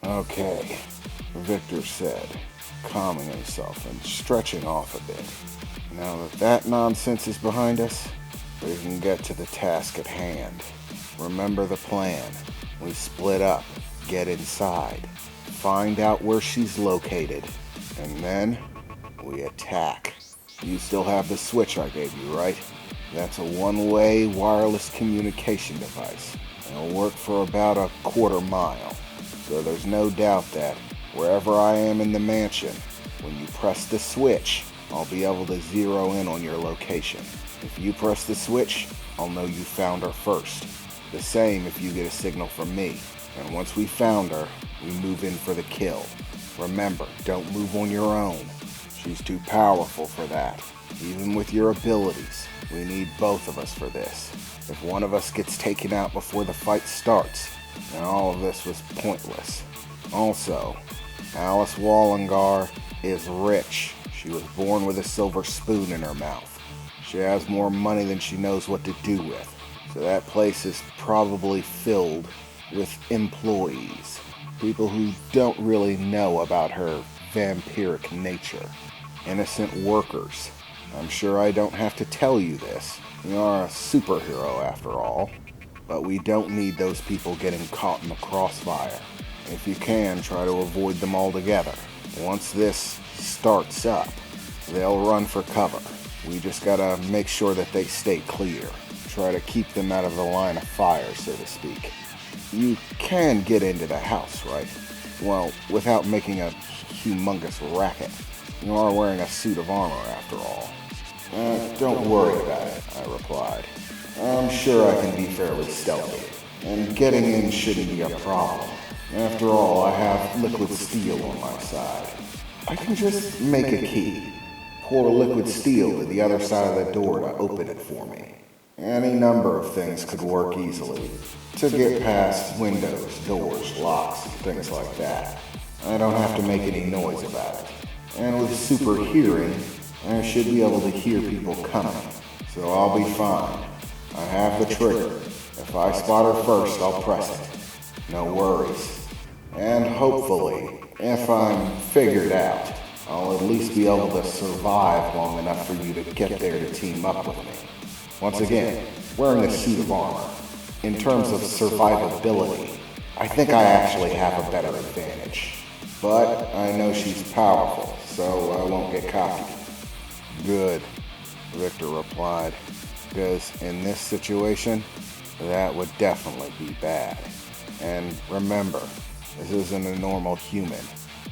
Okay, Victor said, calming himself and stretching off a bit. Now that that nonsense is behind us, we can get to the task at hand. Remember the plan. We split up, get inside, find out where she's located, and then we attack. You still have the switch I gave you, right? That's a one-way wireless communication device. It'll work for about a quarter mile. So there's no doubt that wherever I am in the mansion, when you press the switch, I'll be able to zero in on your location. If you press the switch, I'll know you found her first. The same if you get a signal from me. And once we found her, we move in for the kill. Remember, don't move on your own. She's too powerful for that. Even with your abilities, we need both of us for this. If one of us gets taken out before the fight starts, then all of this was pointless. Also, Alice Wallengar is rich. She was born with a silver spoon in her mouth. She has more money than she knows what to do with. So that place is probably filled with employees. People who don't really know about her vampiric nature. Innocent workers. I'm sure I don't have to tell you this. You are a superhero after all. But we don't need those people getting caught in the crossfire. If you can, try to avoid them altogether. Once this starts up, they'll run for cover. We just gotta make sure that they stay clear. Try to keep them out of the line of fire, so to speak. You can get into the house, right? Well, without making a humongous racket. You are wearing a suit of armor, after all. Don't worry about it, I replied. I'm sure I can be fairly stealthy, and getting in shouldn't be a problem. After all, I have liquid steel on my side. I can just make a key. Pour liquid steel to the other side of the door to open it for me. Any number of things could work easily. To get past windows, doors, locks, things like that. I don't have to make any noise about it. And with super hearing, I should be able to hear people coming. So I'll be fine. I have the trigger. If I spot her first, I'll press it. No worries. And hopefully, if I'm figured out, I'll at least be able to survive long enough for you to get there to team up with me. Once again, wearing a suit of armor. In terms of survivability, I think I actually have a better advantage. But I know she's powerful, so I won't get cocky. Good, Victor replied. Because in this situation, that would definitely be bad. And remember, this isn't a normal human.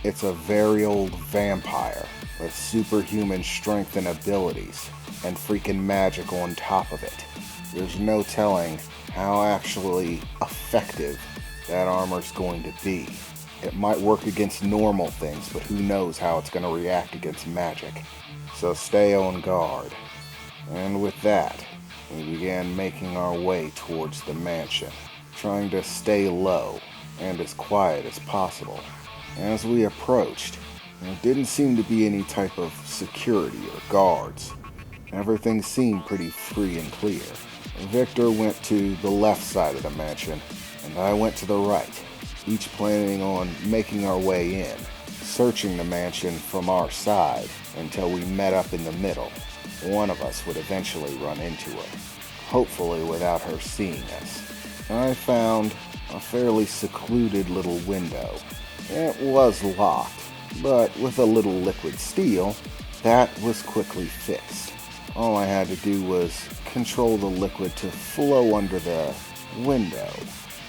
It's a very old vampire with superhuman strength and abilities, and freaking magic on top of it. There's no telling how actually effective that armor's going to be. It might work against normal things, but who knows how it's going to react against magic. So stay on guard. And with that, we began making our way towards the mansion, trying to stay low and as quiet as possible. As we approached, there didn't seem to be any type of security or guards. Everything seemed pretty free and clear. Victor went to the left side of the mansion, and I went to the right, each planning on making our way in, searching the mansion from our side until we met up in the middle. One of us would eventually run into her, hopefully without her seeing us. I found a fairly secluded little window. It was locked, but with a little liquid steel, that was quickly fixed. All I had to do was control the liquid to flow under the window.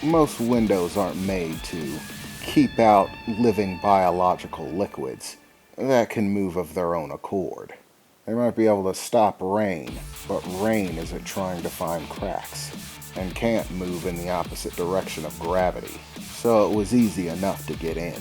Most windows aren't made to keep out living biological liquids that can move of their own accord. They might be able to stop rain, but rain isn't trying to find cracks and can't move in the opposite direction of gravity, so it was easy enough to get in.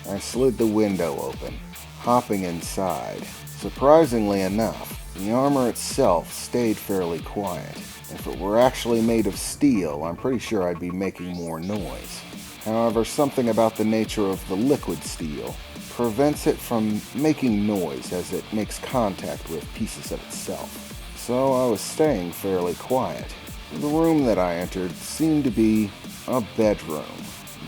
I slid the window open, hopping inside. Surprisingly enough, the armor itself stayed fairly quiet. If it were actually made of steel, I'm pretty sure I'd be making more noise. However, something about the nature of the liquid steel prevents it from making noise as it makes contact with pieces of itself. So I was staying fairly quiet. The room that I entered seemed to be a bedroom,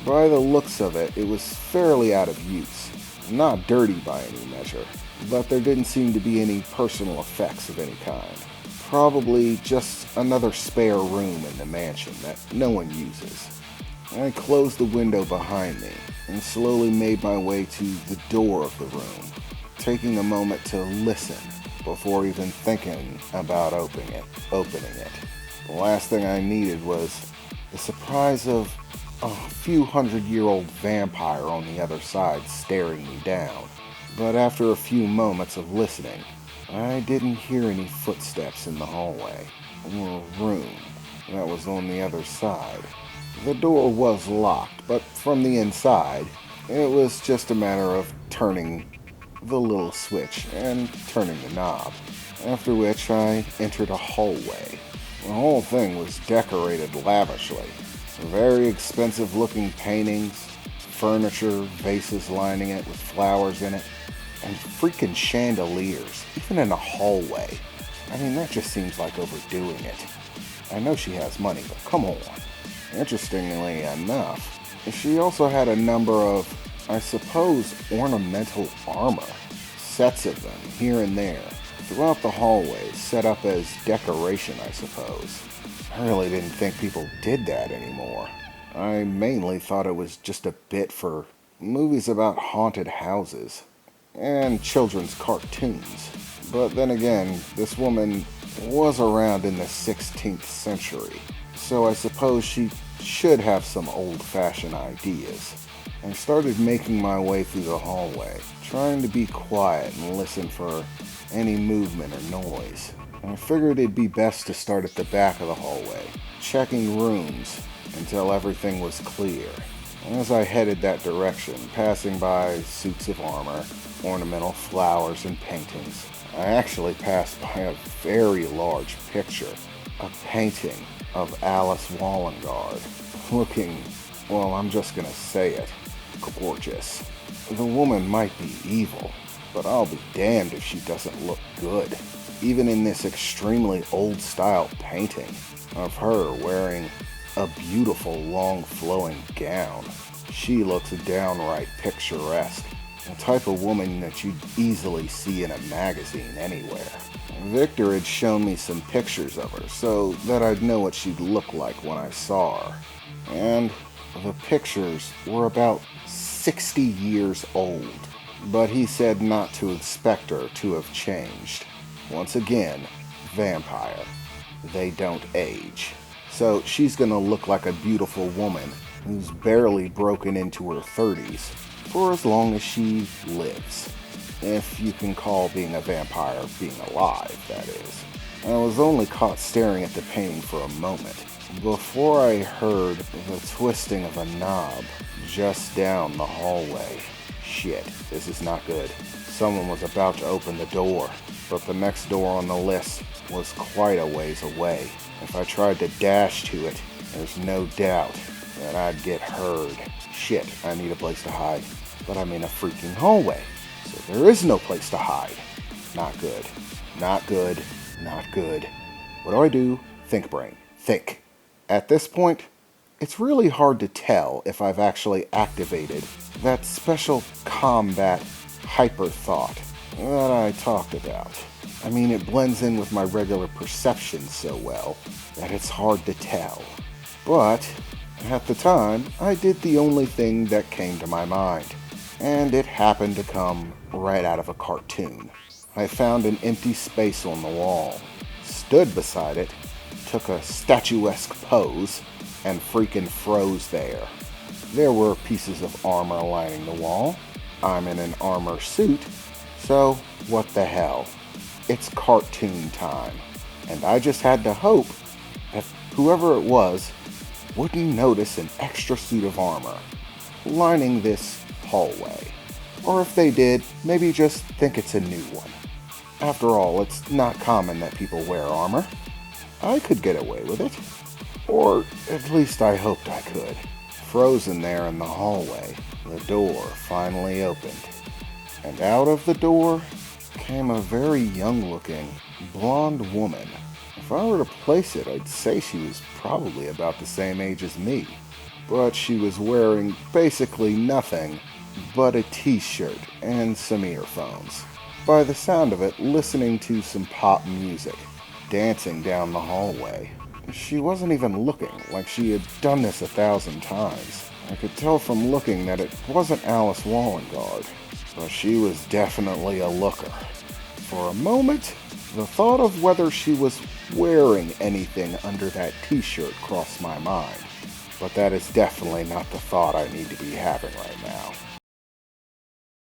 By the looks of it, it was fairly out of use. Not dirty by any measure, but there didn't seem to be any personal effects of any kind. Probably just another spare room in the mansion that no one uses. I closed the window behind me and slowly made my way to the door of the room, taking a moment to listen before even thinking about opening it. The last thing I needed was the surprise of a few hundred-year-old vampire on the other side staring me down. But after a few moments of listening, I didn't hear any footsteps in the hallway or room that was on the other side. The door was locked, but from the inside, it was just a matter of turning the little switch and turning the knob, after which I entered a hallway. The whole thing was decorated lavishly. Very expensive looking paintings, furniture, vases lining it with flowers in it, and freaking chandeliers, even in a hallway. I mean, that just seems like overdoing it. I know she has money, but come on. Interestingly enough, she also had a number of, I suppose, ornamental armor, sets of them here and there, throughout the hallways, set up as decoration, I suppose. I really didn't think people did that anymore. I mainly thought it was just a bit for movies about haunted houses and children's cartoons. But then again, this woman was around in the 16th century, so I suppose she should have some old-fashioned ideas. I started making my way through the hallway, trying to be quiet and listen for any movement or noise. I figured it'd be best to start at the back of the hallway, checking rooms until everything was clear. As I headed that direction, passing by suits of armor, ornamental flowers, and paintings, I actually passed by a very large picture, a painting of Alice Wallengard, looking, well, I'm just gonna say it, gorgeous. The woman might be evil, but I'll be damned if she doesn't look good. Even in this extremely old-style painting of her wearing a beautiful long flowing gown, she looks downright picturesque. The type of woman that you'd easily see in a magazine anywhere. Victor had shown me some pictures of her so that I'd know what she'd look like when I saw her. And the pictures were about 60 years old, but he said not to expect her to have changed. Once again, vampire. They don't age. So she's gonna look like a beautiful woman who's barely broken into her 30s for as long as she lives. If you can call being a vampire being alive, that is. I was only caught staring at the painting for a moment before I heard the twisting of a knob just down the hallway. Shit, this is not good. Someone was about to open the door, but the next door on the list was quite a ways away. If I tried to dash to it, there's no doubt that I'd get heard. Shit, I need a place to hide. But I'm in a freaking hallway, so there is no place to hide. Not good. Not good. Not good. What do? Think, brain. Think. At this point, it's really hard to tell if I've actually activated that special combat hyper thought that I talked about. I mean, it blends in with my regular perception so well that it's hard to tell. But at the time, I did the only thing that came to my mind, and it happened to come right out of a cartoon. I found an empty space on the wall, stood beside it, took a statuesque pose, and freaking froze there. There were pieces of armor lining the wall. I'm in an armor suit, so what the hell? It's cartoon time, and I just had to hope that whoever it was wouldn't notice an extra suit of armor lining this hallway. Or if they did, maybe just think it's a new one. After all, it's not common that people wear armor. I could get away with it. Or at least I hoped I could. Frozen there in the hallway, the door finally opened. And out of the door came a very young-looking, blonde woman. If I were to place it, I'd say she was probably about the same age as me. but she was wearing basically nothing but a t-shirt and some earphones. By the sound of it, listening to some pop music, dancing down the hallway. She wasn't even looking, like she had done this 1,000 times. I could tell from looking that it wasn't Alice Wallengard, but she was definitely a looker. For a moment, the thought of whether she was wearing anything under that t-shirt crossed my mind, but that is definitely not the thought I need to be having right now.